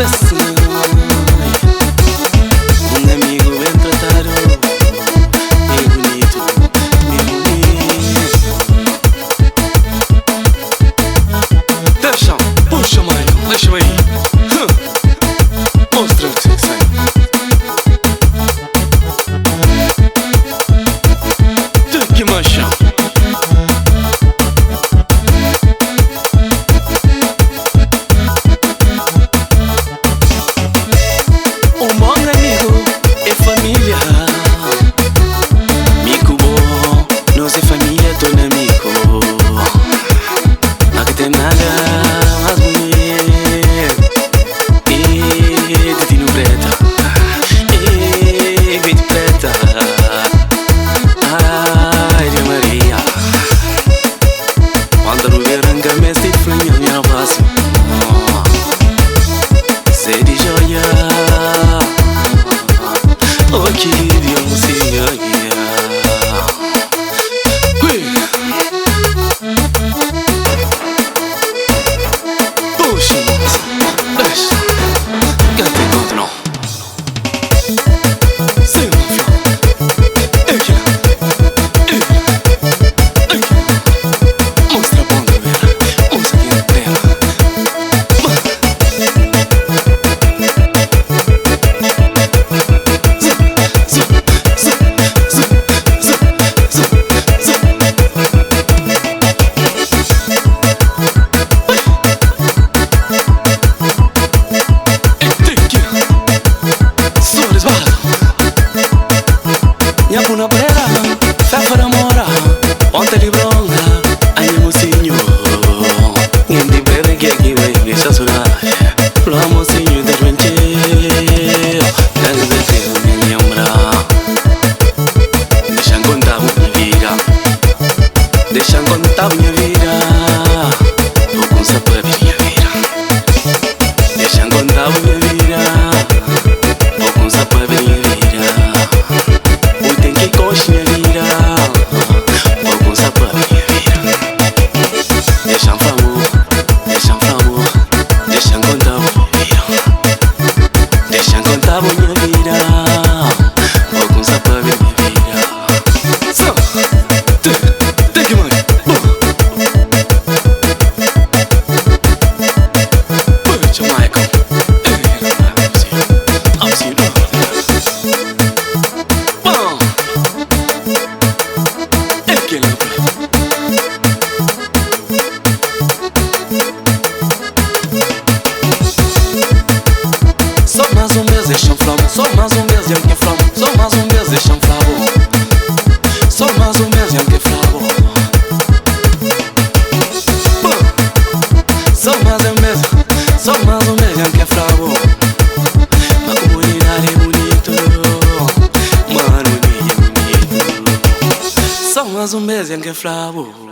coração. Um amigo bem tratado é bonito, é bonito. Deixa, puxa mãe, deixa aí. Mostra o que você sabe. Que manchão. Um bom amigo é família. Amigo bom, nós é família, tô na amigo. Não tem nada mais bonito. De tino preta, vinte preta. Ai de Maria, quando não ver anga me estic flanha minha passo. Sei de joia, oh que lindo senhor. Puxa, deixa, que te conto não. Sei o fio, é que mostra a bunda vera, mostra quem é dela. Minha puna brera, fé fora mora, ontem de bronca, aí mocinho. Ninguém de brera que aqui vai deixar sonar. Lá mocinho da juventude, deve ter me lembrar. Deixa contar minha vida, deixa contar minha vida. Vou com saber minha vida. Deixa contar minha vida, vou com saber minha vida. Coxinha vira, vou com sapo a minha vida. Deixa favor, deixa favor, deixa contar minha vida. Deixa contar minha vida, vou com sapo a minha vida. Só, tem que mãe. Puxa Michael, assim não. Só mais um mês deixa flama, só mais um mês e que flama, só mais um mês deixa flama, só mais um mês e que flama, só mais um mês, só mais um mês e que flama. A comunidade é bonito, mano, é bonito. Só mais um mês e que flama.